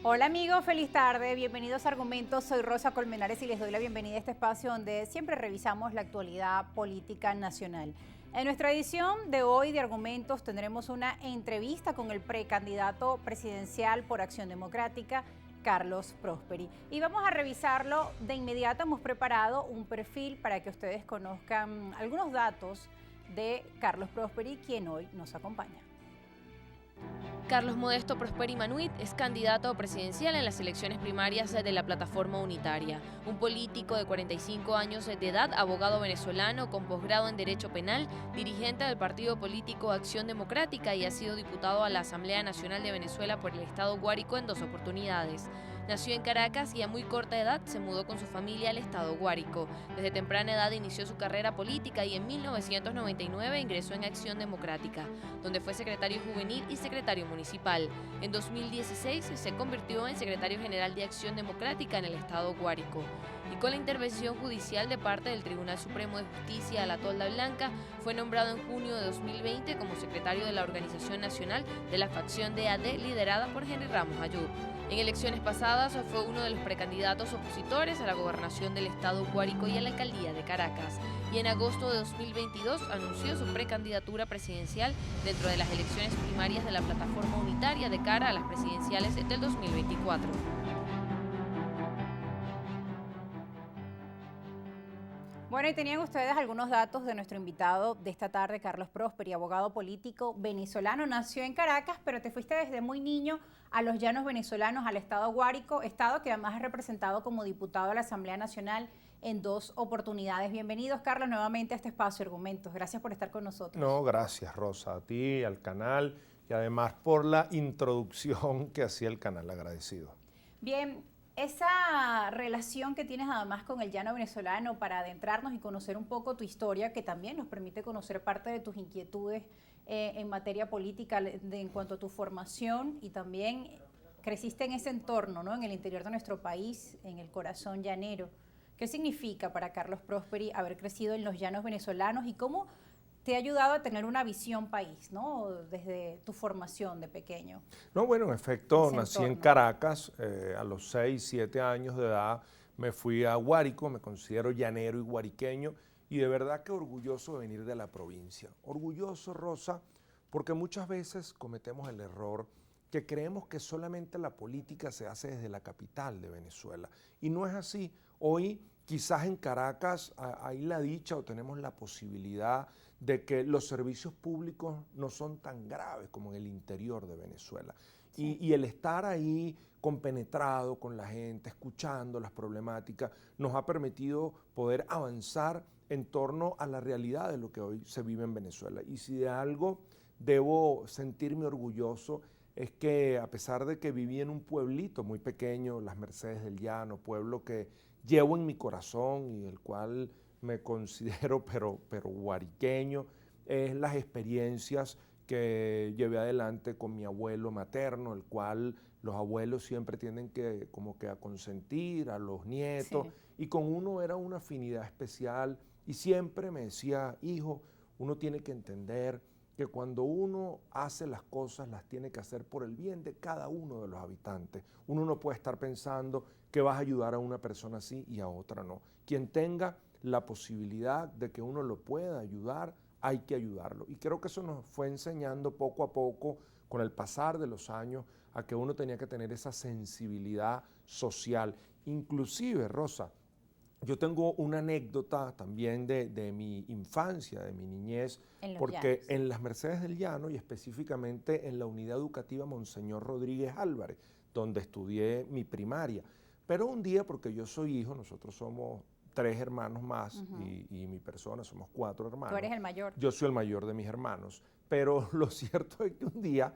Hola amigos, feliz tarde, bienvenidos a Argumentos, soy Rosa Colmenares y les doy la bienvenida a este espacio donde siempre revisamos la actualidad política nacional. En nuestra edición de hoy de Argumentos tendremos una entrevista con el precandidato presidencial por Acción Democrática, Carlos Prosperi. Y vamos a revisarlo de inmediato, hemos preparado un perfil para que ustedes conozcan algunos datos de Carlos Prosperi, quien hoy nos acompaña. Carlos Modesto Prosperi Manuit es candidato presidencial en las elecciones primarias de la Plataforma Unitaria. Un político de 45 años de edad, abogado venezolano con posgrado en Derecho Penal, dirigente del partido político Acción Democrática y ha sido diputado a la Asamblea Nacional de Venezuela por el estado Guárico en 2 oportunidades. Nació en Caracas y a muy corta edad se mudó con su familia al estado Guárico. Desde temprana edad inició su carrera política y en 1999 ingresó en Acción Democrática, donde fue secretario juvenil y secretario municipal. En 2016 se convirtió en secretario general de Acción Democrática en el estado Guárico. Y con la intervención judicial de parte del Tribunal Supremo de Justicia de la Tolda Blanca, fue nombrado en junio de 2020 como secretario de la Organización Nacional de la facción de AD liderada por Henry Ramos Ayub. En elecciones pasadas fue uno de los precandidatos opositores a la gobernación del estado Guárico y a la alcaldía de Caracas. Y en agosto de 2022 anunció su precandidatura presidencial dentro de las elecciones primarias de la Plataforma Unitaria de cara a las presidenciales del 2024. Bueno, y tenían ustedes algunos datos de nuestro invitado de esta tarde, Carlos Prosperi, abogado político venezolano. Nació en Caracas, pero te fuiste desde muy niño a los llanos venezolanos, al estado Guárico, estado que además has representado como diputado a la Asamblea Nacional en 2 oportunidades. Bienvenidos, Carlos, nuevamente a este espacio Argumentos. Gracias por estar con nosotros. No, gracias, Rosa, a ti, al canal y además por la introducción que hacía el canal, agradecido. Bien. Esa relación que tienes además con el llano venezolano para adentrarnos y conocer un poco tu historia, que también nos permite conocer parte de tus inquietudes en materia política en cuanto a tu formación y también creciste en ese entorno, ¿no? En el interior de nuestro país, en el corazón llanero. ¿Qué significa para Carlos Prosperi haber crecido en los llanos venezolanos y cómo te ha ayudado a tener una visión país, ¿no? Desde tu formación de pequeño? No, bueno, en efecto, nací en Caracas, a los 6, 7 años de edad me fui a Guárico, me considero llanero y guariqueño y de verdad que orgulloso de venir de la provincia. Orgulloso, Rosa, porque muchas veces cometemos el error que creemos que solamente la política se hace desde la capital de Venezuela y no es así. Hoy quizás en Caracas hay la dicha o tenemos la posibilidad de que los servicios públicos no son tan graves como en el interior de Venezuela. Sí. Y el estar ahí compenetrado con la gente, escuchando las problemáticas, nos ha permitido poder avanzar en torno a la realidad de lo que hoy se vive en Venezuela. Y si de algo debo sentirme orgulloso, es que a pesar de que viví en un pueblito muy pequeño, Las Mercedes del Llano, pueblo que llevo en mi corazón y el cual me considero pero guariqueño, es las experiencias que llevé adelante con mi abuelo materno, el cual los abuelos siempre tienen que como que a consentir a los nietos, sí. Y con uno era una afinidad especial y siempre me decía, hijo, uno tiene que entender que cuando uno hace las cosas, las tiene que hacer por el bien de cada uno de los habitantes. Uno no puede estar pensando que vas a ayudar a una persona así y a otra no. Quien tenga la posibilidad de que uno lo pueda ayudar, hay que ayudarlo. Y creo que eso nos fue enseñando poco a poco, con el pasar de los años, a que uno tenía que tener esa sensibilidad social. Inclusive, Rosa, yo tengo una anécdota también de mi infancia, de mi niñez, porque en Las Mercedes del Llano y específicamente en la unidad educativa Monseñor Rodríguez Álvarez, donde estudié mi primaria. Pero un día, porque yo soy hijo, nosotros somos 3 hermanos más y mi persona, somos 4 hermanos. Tú eres el mayor. Yo soy el mayor de mis hermanos, pero lo cierto es que un día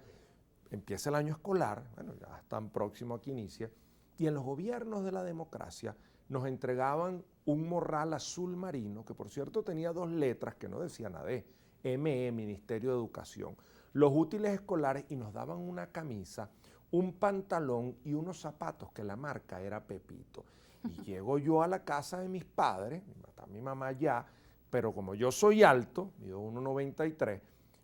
empieza el año escolar, bueno, ya están próximo a que inicie, y en los gobiernos de la democracia nos entregaban un morral azul marino, que por cierto tenía 2 letras que no decían AD, ME, Ministerio de Educación, los útiles escolares y nos daban una camisa, un pantalón y unos zapatos que la marca era Pepito. Y llego yo a la casa de mis padres, está mi mamá ya, pero como yo soy alto, mido 1,93,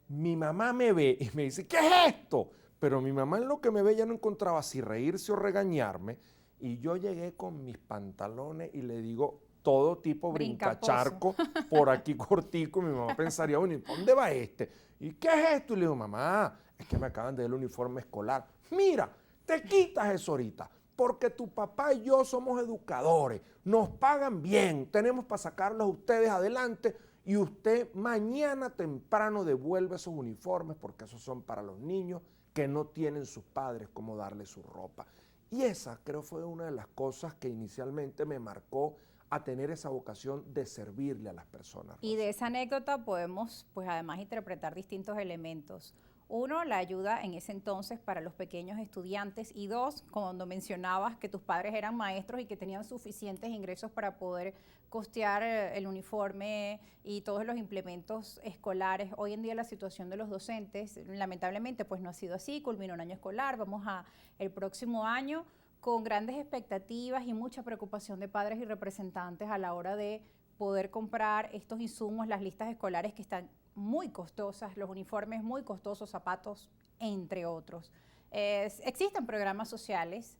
mi mamá me ve y me dice, ¿qué es esto? Pero mi mamá en lo que me ve ya no encontraba si reírse o regañarme, y yo llegué con mis pantalones y le digo todo tipo brincacharco por aquí cortico, y mi mamá pensaría, bueno, ¿y por dónde va este? ¿Y qué es esto? Y le digo, mamá, es que me acaban de dar el uniforme escolar. Mira, te quitas eso ahorita, porque tu papá y yo somos educadores, nos pagan bien, tenemos para sacarlos a ustedes adelante, y usted mañana temprano devuelve esos uniformes, porque esos son para los niños que no tienen sus padres cómo darle su ropa. Y esa creo fue una de las cosas que inicialmente me marcó a tener esa vocación de servirle a las personas. Y de esa anécdota podemos, pues además, interpretar distintos elementos. Uno, la ayuda en ese entonces para los pequeños estudiantes, y dos, cuando mencionabas que tus padres eran maestros y que tenían suficientes ingresos para poder costear el uniforme y todos los implementos escolares. Hoy en día la situación de los docentes, lamentablemente, pues no ha sido así. Culminó un año escolar, vamos a el próximo año con grandes expectativas y mucha preocupación de padres y representantes a la hora de poder comprar estos insumos, las listas escolares que están muy costosas, los uniformes muy costosos, zapatos, entre otros. Existen programas sociales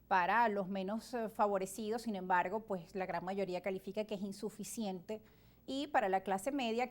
para los menos favorecidos, sin embargo, pues la gran mayoría califica que es insuficiente, y para la clase media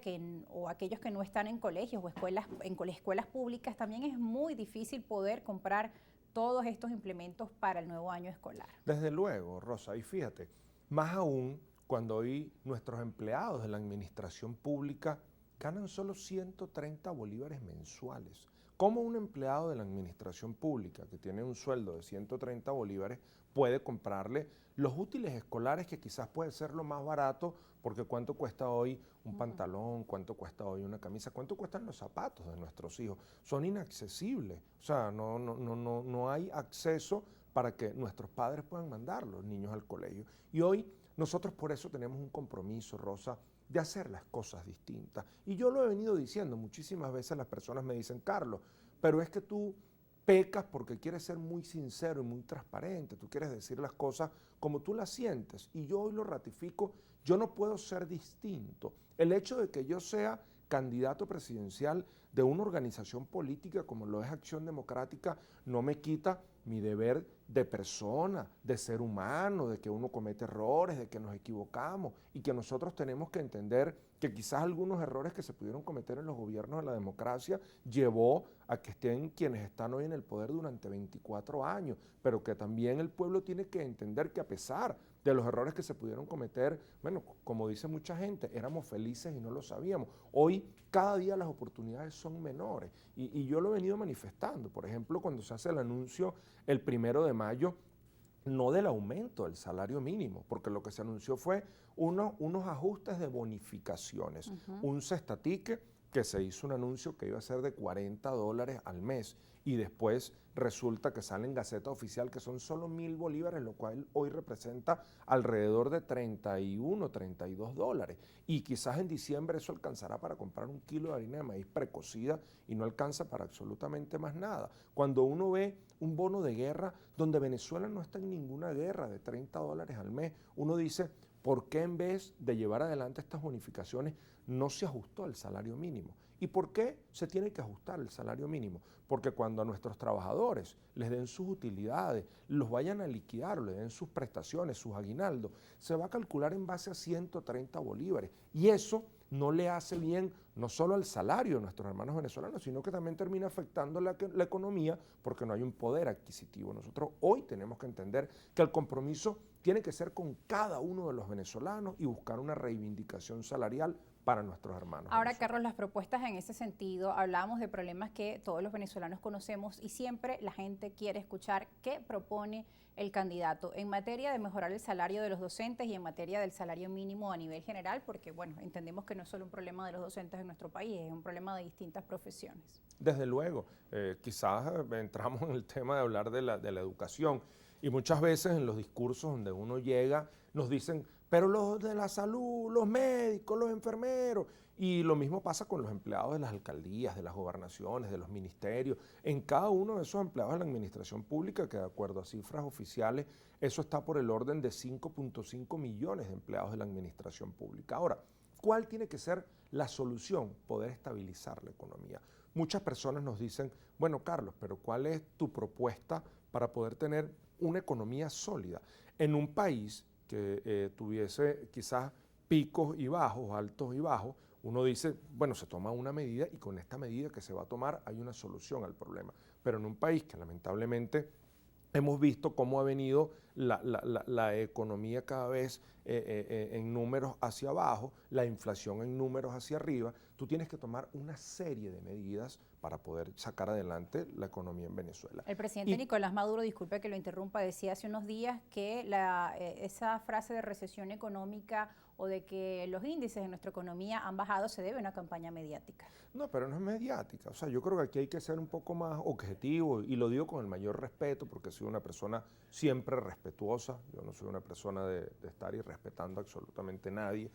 o aquellos que no están en colegios o escuelas públicas, también es muy difícil poder comprar todos estos implementos para el nuevo año escolar. Desde luego, Rosa, y fíjate, más aún cuando hoy nuestros empleados de la administración pública ganan solo 130 bolívares mensuales. ¿Cómo un empleado de la administración pública que tiene un sueldo de 130 bolívares puede comprarle los útiles escolares, que quizás puede ser lo más barato, porque cuánto cuesta hoy un pantalón, cuánto cuesta hoy una camisa, cuánto cuestan los zapatos de nuestros hijos? Son inaccesibles, o sea, no hay acceso para que nuestros padres puedan mandar los niños al colegio. Y hoy nosotros por eso tenemos un compromiso, Rosa, de hacer las cosas distintas. Y yo lo he venido diciendo, muchísimas veces las personas me dicen, Carlos, pero es que tú pecas porque quieres ser muy sincero y muy transparente, tú quieres decir las cosas como tú las sientes, y yo hoy lo ratifico, yo no puedo ser distinto. El hecho de que yo sea candidato presidencial de una organización política como lo es Acción Democrática no me quita mi deber de persona, de ser humano, de que uno comete errores, de que nos equivocamos, y que nosotros tenemos que entender que quizás algunos errores que se pudieron cometer en los gobiernos de la democracia llevó a que estén quienes están hoy en el poder durante 24 años, pero que también el pueblo tiene que entender que a pesar de los errores que se pudieron cometer, bueno, como dice mucha gente, éramos felices y no lo sabíamos. Hoy, cada día las oportunidades son menores, y yo lo he venido manifestando. Por ejemplo, cuando se hace el anuncio el 1 de mayo, no del aumento del salario mínimo, porque lo que se anunció fue unos ajustes de bonificaciones, un cestatique que se hizo un anuncio que iba a ser de $40 al mes, y después resulta que sale en Gaceta Oficial que son solo 1.000 bolívares, lo cual hoy representa alrededor de 31, 32 dólares. Y quizás en diciembre eso alcanzará para comprar un kilo de harina de maíz precocida, y no alcanza para absolutamente más nada. Cuando uno ve un bono de guerra donde Venezuela no está en ninguna guerra, de 30 dólares al mes, uno dice, ¿por qué en vez de llevar adelante estas bonificaciones no se ajustó el salario mínimo? ¿Y por qué se tiene que ajustar el salario mínimo? Porque cuando a nuestros trabajadores les den sus utilidades, los vayan a liquidar o les den sus prestaciones, sus aguinaldos, se va a calcular en base a 130 bolívares. Y eso no le hace bien no solo al salario de nuestros hermanos venezolanos, sino que también termina afectando la economía, porque no hay un poder adquisitivo. Nosotros hoy tenemos que entender que el compromiso tiene que ser con cada uno de los venezolanos y buscar una reivindicación salarial para nuestros hermanos. Ahora, Carlos, las propuestas en ese sentido, hablamos de problemas que todos los venezolanos conocemos, y siempre la gente quiere escuchar qué propone el candidato en materia de mejorar el salario de los docentes y en materia del salario mínimo a nivel general, porque bueno, entendemos que no es solo un problema de los docentes en nuestro país, es un problema de distintas profesiones. Desde luego, quizás entramos en el tema de hablar de la educación, y muchas veces en los discursos donde uno llega nos dicen, pero los de la salud, los médicos, los enfermeros, y lo mismo pasa con los empleados de las alcaldías, de las gobernaciones, de los ministerios. En cada uno de esos empleados de la administración pública, que de acuerdo a cifras oficiales, eso está por el orden de 5.5 millones de empleados de la administración pública. Ahora, ¿cuál tiene que ser la solución? Poder estabilizar la economía. muchas personas nos dicen, bueno, Carlos, pero ¿cuál es tu propuesta para poder tener una economía sólida en un país que tuviese quizás picos y bajos, altos y bajos? Uno dice, bueno, se toma una medida y con esta medida que se va a tomar hay una solución al problema. Pero en un país que lamentablemente hemos visto cómo ha venido la economía cada vez en números hacia abajo, la inflación en números hacia arriba, tú tienes que tomar una serie de medidas para poder sacar adelante la economía en Venezuela. El presidente Nicolás Maduro, disculpe que lo interrumpa, decía hace unos días que esa frase de recesión económica o de que los índices de nuestra economía han bajado se debe a una campaña mediática. No, pero no es mediática. O sea, yo creo que aquí hay que ser un poco más objetivo y lo digo con el mayor respeto porque soy una persona siempre respetuosa. Yo no soy una persona de estar irrespetando absolutamente a nadie.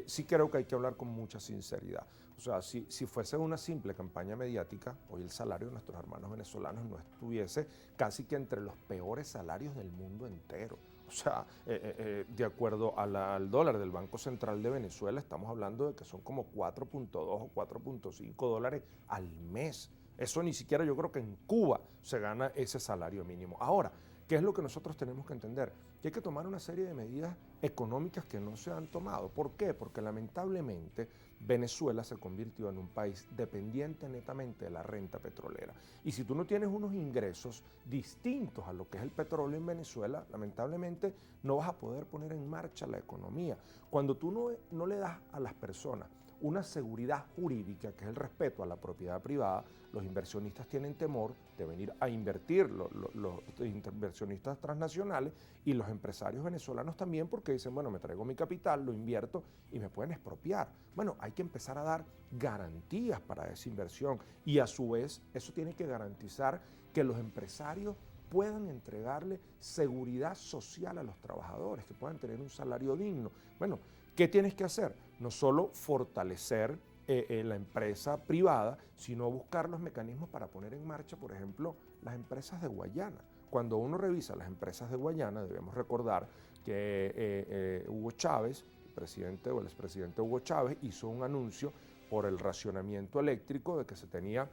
Sí creo que hay que hablar con mucha sinceridad. O sea, si fuese una simple campaña mediática, hoy el salario de nuestros hermanos venezolanos no estuviese casi que entre los peores salarios del mundo entero. O sea, de acuerdo al dólar del Banco Central de Venezuela, estamos hablando de que son como 4.2 o 4.5 dólares al mes. Eso ni siquiera yo creo que en Cuba se gana ese salario mínimo. Ahora, ¿qué es lo que nosotros tenemos que entender? Que hay que tomar una serie de medidas económicas que no se han tomado. ¿Por qué? Porque lamentablemente Venezuela se convirtió en un país dependiente netamente de la renta petrolera. Y si tú no tienes unos ingresos distintos a lo que es el petróleo en Venezuela, lamentablemente no vas a poder poner en marcha la economía. Cuando tú no le das a las personas una seguridad jurídica, que es el respeto a la propiedad privada, los inversionistas tienen temor de venir a invertir, los inversionistas transnacionales y los empresarios venezolanos también, porque dicen, bueno, me traigo mi capital, lo invierto y me pueden expropiar. Bueno, hay que empezar a dar garantías para esa inversión y a su vez eso tiene que garantizar que los empresarios puedan entregarle seguridad social a los trabajadores, que puedan tener un salario digno. Bueno, ¿qué tienes que hacer? No solo fortalecer la empresa privada, sino buscar los mecanismos para poner en marcha, por ejemplo, las empresas de Guayana. Cuando uno revisa las empresas de Guayana, debemos recordar que Hugo Chávez, el presidente o el expresidente Hugo Chávez, hizo un anuncio por el racionamiento eléctrico de que se tenía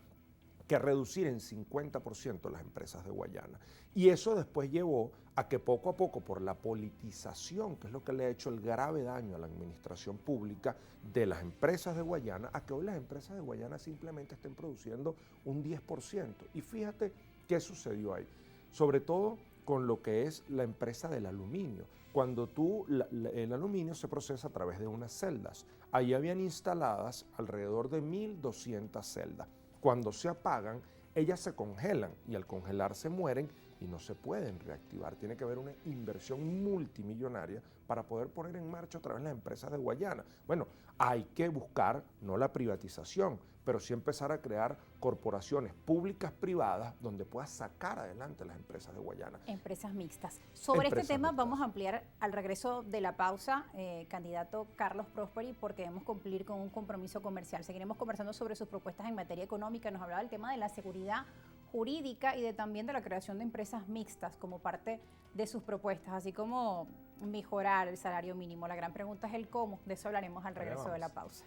que reducir en 50% las empresas de Guayana. Y eso después llevó a que poco a poco, por la politización, que es lo que le ha hecho el grave daño a la administración pública de las empresas de Guayana, a que hoy las empresas de Guayana simplemente estén produciendo un 10%. Y fíjate qué sucedió ahí, sobre todo con lo que es la empresa del aluminio. Cuando el aluminio se procesa a través de unas celdas, ahí habían instaladas alrededor de 1.200 celdas. Cuando se apagan, ellas se congelan y al congelarse mueren y no se pueden reactivar. Tiene que haber una inversión multimillonaria para poder poner en marcha otra vez las empresas de Guayana. Bueno, hay que buscar, no la privatización, pero sí empezar a crear corporaciones públicas privadas donde pueda sacar adelante las empresas de Guayana. Empresas mixtas. Sobre este tema vamos a ampliar al regreso de la pausa, candidato Carlos Prosperi, porque debemos cumplir con un compromiso comercial. Seguiremos conversando sobre sus propuestas en materia económica. Nos hablaba del tema de la seguridad jurídica y también de la creación de empresas mixtas como parte de sus propuestas, así como mejorar el salario mínimo. La gran pregunta es el cómo. De eso hablaremos al regreso de la pausa.